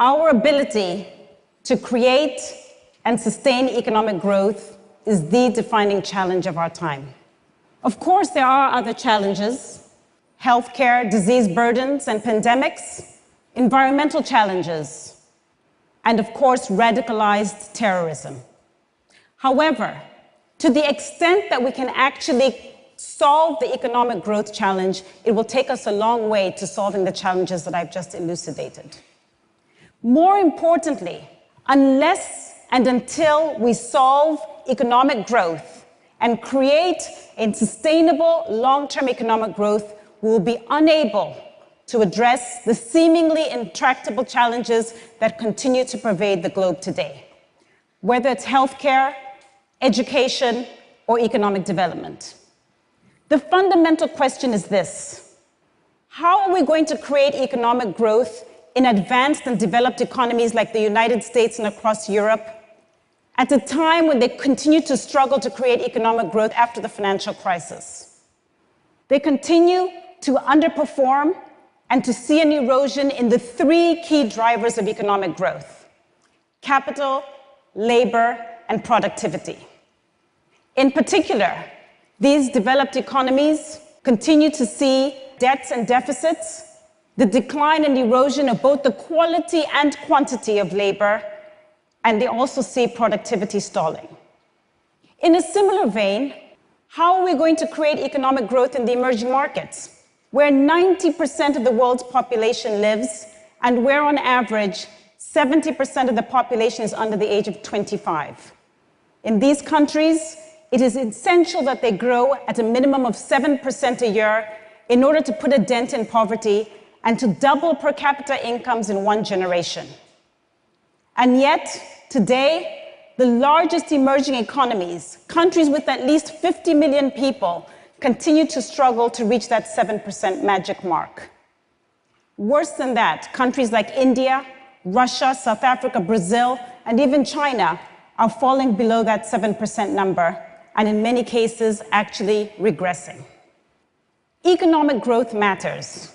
Our ability to create and sustain economic growth is the defining challenge of our time. Of course, there are other challenges: healthcare, disease burdens and pandemics, environmental challenges, and of course, radicalized terrorism. However, to the extent that we can actually solve the economic growth challenge, it will take us a long way to solving the challenges that I've just elucidated. More importantly, unless and until we solve economic growth and create a sustainable long-term economic growth, we will be unable to address the seemingly intractable challenges that continue to pervade the globe today, whether it's healthcare, education, or economic development. The fundamental question is this: how are we going to create economic growth in advanced and developed economies like the United States and across Europe at a time when they continue to struggle to create economic growth after the financial crisis? They continue to underperform and to see an erosion in the three key drivers of economic growth: capital, labor, and productivity. In particular, these developed economies continue to see debts and deficits, the decline and erosion of both the quality and quantity of labor, and they also see productivity stalling. In a similar vein, how are we going to create economic growth in the emerging markets, where 90% of the world's population lives and where, on average, 70% of the population is under the age of 25? In these countries, it is essential that they grow at a minimum of 7% a year in order to put a dent in poverty and to double per capita incomes in one generation. And yet, today, the largest emerging economies, countries with at least 50 million people, continue to struggle to reach that 7% magic mark. Worse than that, countries like India, Russia, South Africa, Brazil, and even China are falling below that 7% number, and in many cases, actually regressing. Economic growth matters.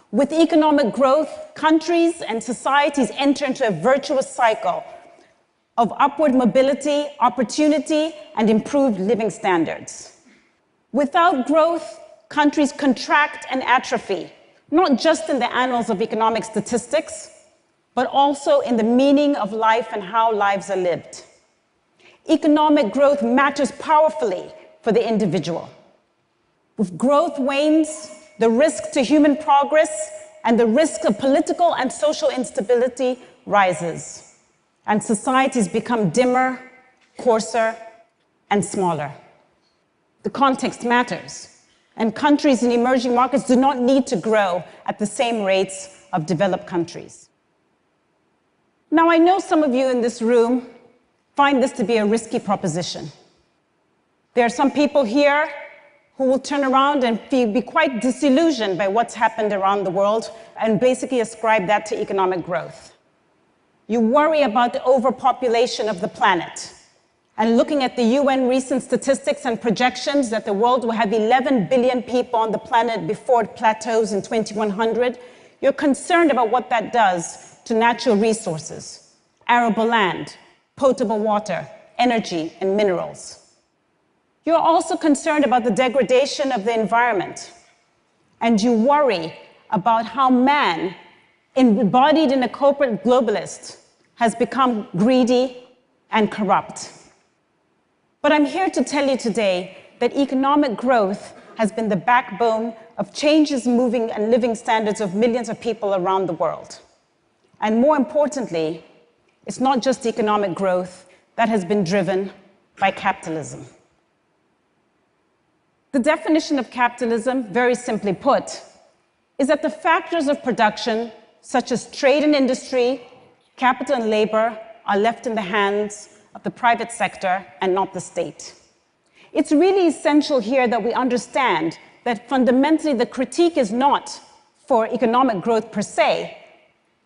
With economic growth, countries and societies enter into a virtuous cycle of upward mobility, opportunity, and improved living standards. Without growth, countries contract and atrophy, not just in the annals of economic statistics, but also in the meaning of life and how lives are lived. Economic growth matters powerfully for the individual. If growth wanes, the risk to human progress and the risk of political and social instability rises, and societies become dimmer, coarser, and smaller. The context matters, and countries in emerging markets do not need to grow at the same rates of developed countries. Now, I know some of you in this room find this to be a risky proposition. There are some people here who will turn around and be quite disillusioned by what's happened around the world and basically ascribe that to economic growth. You worry about the overpopulation of the planet. And looking at the UN recent statistics and projections that the world will have 11 billion people on the planet before it plateaus in 2100, you're concerned about what that does to natural resources, arable land, potable water, energy, and minerals. You're also concerned about the degradation of the environment, and you worry about how man, embodied in a corporate globalist, has become greedy and corrupt. But I'm here to tell you today that economic growth has been the backbone of changes moving and living standards of millions of people around the world. And more importantly, it's not just economic growth that has been driven by capitalism. The definition of capitalism, very simply put, is that the factors of production, such as trade and industry, capital and labor, are left in the hands of the private sector and not the state. It's really essential here that we understand that fundamentally the critique is not for economic growth per se,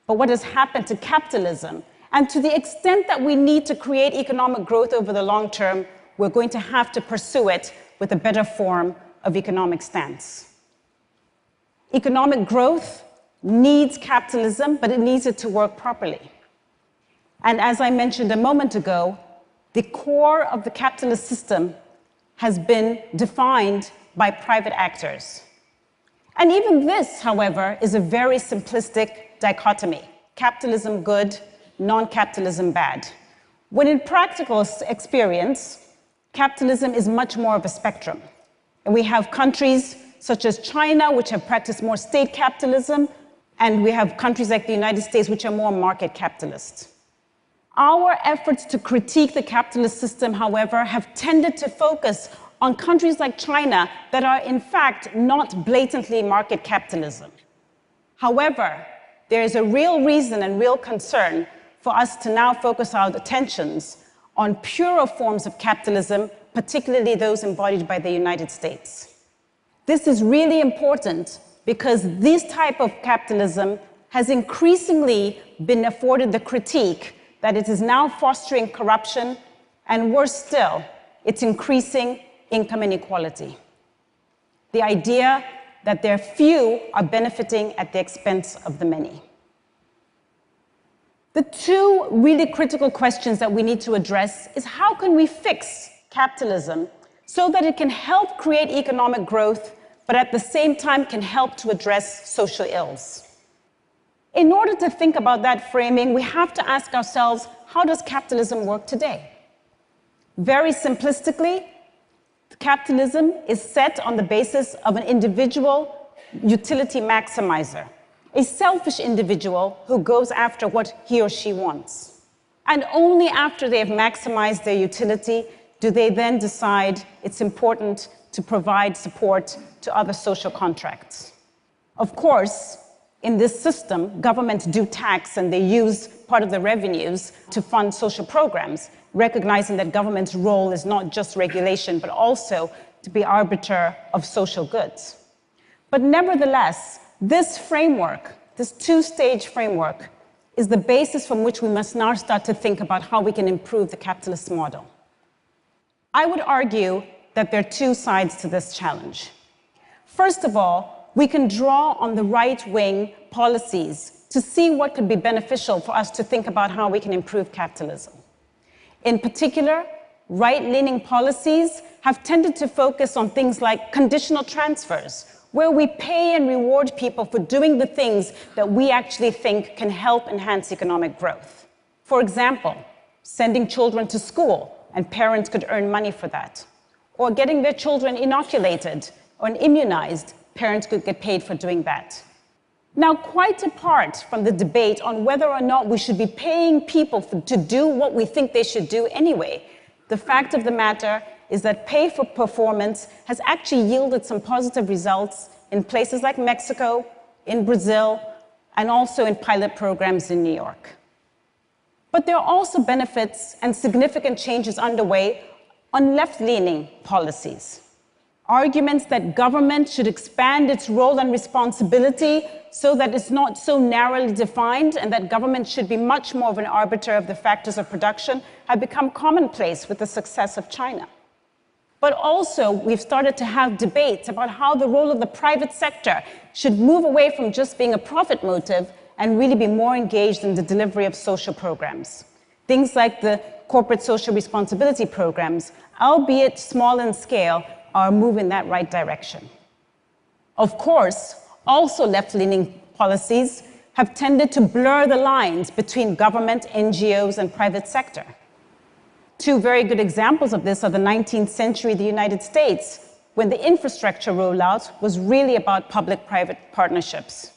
but what has happened to capitalism. And to the extent that we need to create economic growth over the long term, we're going to have to pursue it with a better form of economic stance. Economic growth needs capitalism, but it needs it to work properly. And as I mentioned a moment ago, the core of the capitalist system has been defined by private actors. And even this, however, is a very simplistic dichotomy. Capitalism good, non-capitalism bad. When in practical experience, capitalism is much more of a spectrum. And we have countries such as China, which have practiced more state capitalism, and we have countries like the United States, which are more market capitalist. Our efforts to critique the capitalist system, however, have tended to focus on countries like China that are in fact not blatantly market capitalism. However, there is a real reason and real concern for us to now focus our attentions on purer forms of capitalism, particularly those embodied by the United States. This is really important because this type of capitalism has increasingly been afforded the critique that it is now fostering corruption, and worse still, it's increasing income inequality. The idea that there are few are benefiting at the expense of the many. The two really critical questions that we need to address is how can we fix capitalism so that it can help create economic growth, but at the same time can help to address social ills. In order to think about that framing, we have to ask ourselves, how does capitalism work today? Very simplistically, capitalism is set on the basis of an individual utility maximizer, a selfish individual who goes after what he or she wants. And only after they have maximized their utility do they then decide it's important to provide support to other social contracts. Of course, in this system, governments do tax and they use part of the revenues to fund social programs, recognizing that government's role is not just regulation, but also to be arbiter of social goods. But nevertheless, this framework, this two-stage framework, is the basis from which we must now start to think about how we can improve the capitalist model. I would argue that there are two sides to this challenge. First of all, we can draw on the right-wing policies to see what could be beneficial for us to think about how we can improve capitalism. In particular, right-leaning policies have tended to focus on things like conditional transfers, where we pay and reward people for doing the things that we actually think can help enhance economic growth. For example, sending children to school, and parents could earn money for that. Or getting their children inoculated or immunized, parents could get paid for doing that. Now, quite apart from the debate on whether or not we should be paying people to do what we think they should do anyway, the fact of the matter is that pay for performance has actually yielded some positive results in places like Mexico, in Brazil, and also in pilot programs in New York. But there are also benefits and significant changes underway on left-leaning policies. Arguments that government should expand its role and responsibility so that it's not so narrowly defined and that government should be much more of an arbiter of the factors of production have become commonplace with the success of China. But also, we've started to have debates about how the role of the private sector should move away from just being a profit motive and really be more engaged in the delivery of social programs. Things like the corporate social responsibility programs, albeit small in scale, are a move in that right direction. Of course, also left-leaning policies have tended to blur the lines between government, NGOs, and private sector. Two very good examples of this are the 19th century, the United States, when the infrastructure rollout was really about public-private partnerships.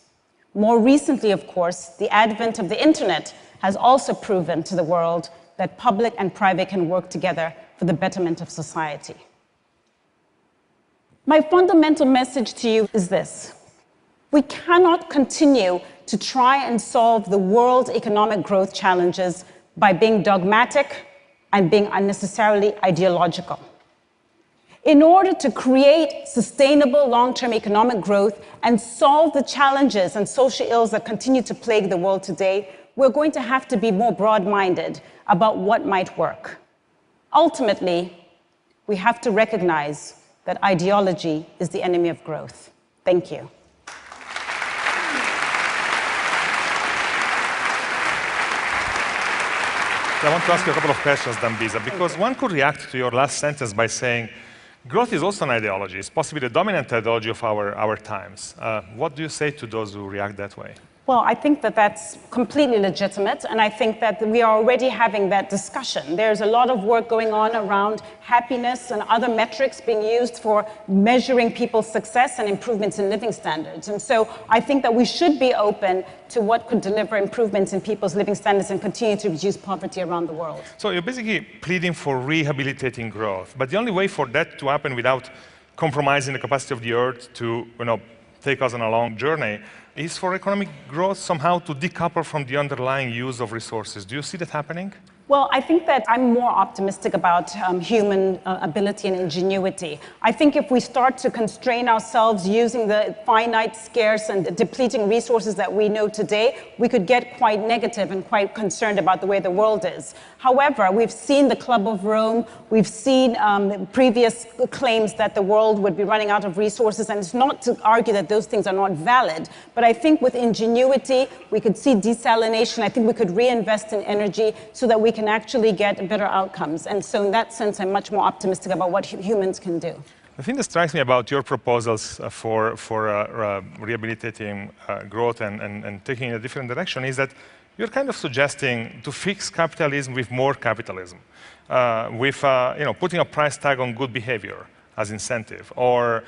More recently, of course, the advent of the internet has also proven to the world that public and private can work together for the betterment of society. My fundamental message to you is this: we cannot continue to try and solve the world's economic growth challenges by being dogmatic and being unnecessarily ideological. In order to create sustainable long-term economic growth and solve the challenges and social ills that continue to plague the world today, we're going to have to be more broad-minded about what might work. Ultimately, we have to recognize that ideology is the enemy of growth. Thank you. I want to ask you a couple of questions, Dambisa, because one could react to your last sentence by saying, growth is also an ideology. It's possibly the dominant ideology of our times. What do you say to those who react that way? Well, I think that that's completely legitimate, and I think that we are already having that discussion. There's a lot of work going on around happiness and other metrics being used for measuring people's success and improvements in living standards. And so I think that we should be open to what could deliver improvements in people's living standards and continue to reduce poverty around the world. So you're basically pleading for rehabilitating growth, but the only way for that to happen without compromising the capacity of the earth to take us on a long journey is for economic growth somehow to decouple from the underlying use of resources. Do you see that happening? Well, I think that I'm more optimistic about human ability and ingenuity. I think if we start to constrain ourselves using the finite, scarce, and depleting resources that we know today, we could get quite negative and quite concerned about the way the world is. However, we've seen the Club of Rome, we've seen previous claims that the world would be running out of resources, and it's not to argue that those things are not valid, but I think with ingenuity, we could see desalination, I think we could reinvest in energy so that we can actually get better outcomes. And so in that sense, I'm much more optimistic about what humans can do. The thing that strikes me about your proposals for rehabilitating growth and taking a different direction is that you're kind of suggesting to fix capitalism with more capitalism, with putting a price tag on good behavior as incentive, or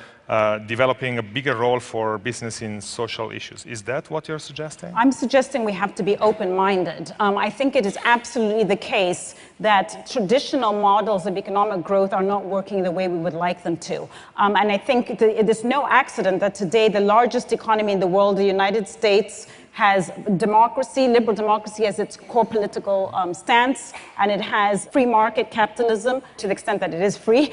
developing a bigger role for business in social issues. Is that what you're suggesting? I'm suggesting we have to be open-minded. I think it is absolutely the case that traditional models of economic growth are not working the way we would like them to. And I think it is no accident that today the largest economy in the world, the United States, has democracy, liberal democracy as its core political stance, and it has free market capitalism to the extent that it is free,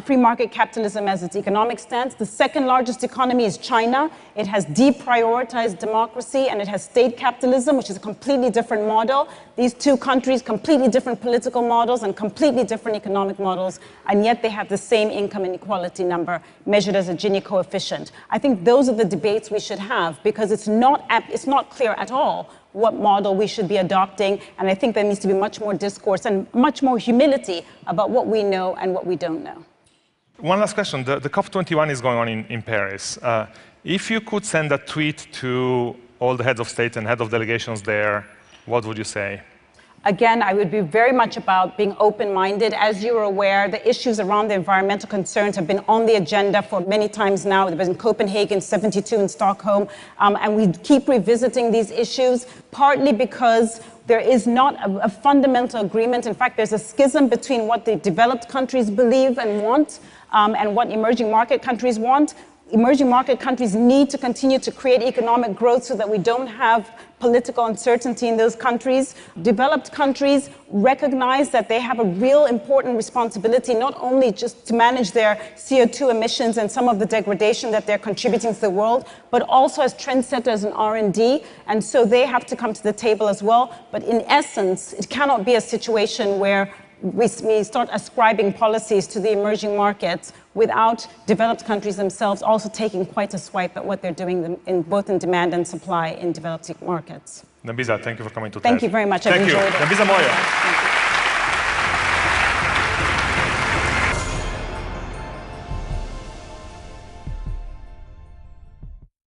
free market capitalism as its economic stance. The second largest economy is China. It has deprioritized democracy, and it has state capitalism, which is a completely different model. These two countries, completely different political models and completely different economic models, and yet they have the same income inequality number measured as a Gini coefficient. I think those are the debates we should have, because it's not clear at all what model we should be adopting, and I think there needs to be much more discourse and much more humility about what we know and what we don't know. One last question. The COP21 is going on in Paris. If you could send a tweet to all the heads of state and head of delegations there, what would you say? Again, I would be very much about being open-minded. As you're aware, the issues around the environmental concerns have been on the agenda for many times now. It was in Copenhagen, 72 in Stockholm, and we keep revisiting these issues, partly because there is not a fundamental agreement. In fact, there's a schism between what the developed countries believe and want and what emerging market countries want. Emerging market countries need to continue to create economic growth so that we don't have political uncertainty in those countries. Developed countries recognize that they have a real important responsibility, not only just to manage their CO2 emissions and some of the degradation that they're contributing to the world, but also as trendsetters in R&D. And so they have to come to the table as well. But in essence, it cannot be a situation where we start ascribing policies to the emerging markets without developed countries themselves also taking quite a swipe at what they're doing both in demand and supply in developed markets. Dambisa, thank you for coming to TED. Thank you very much. I've enjoyed it. Dambisa Moyol.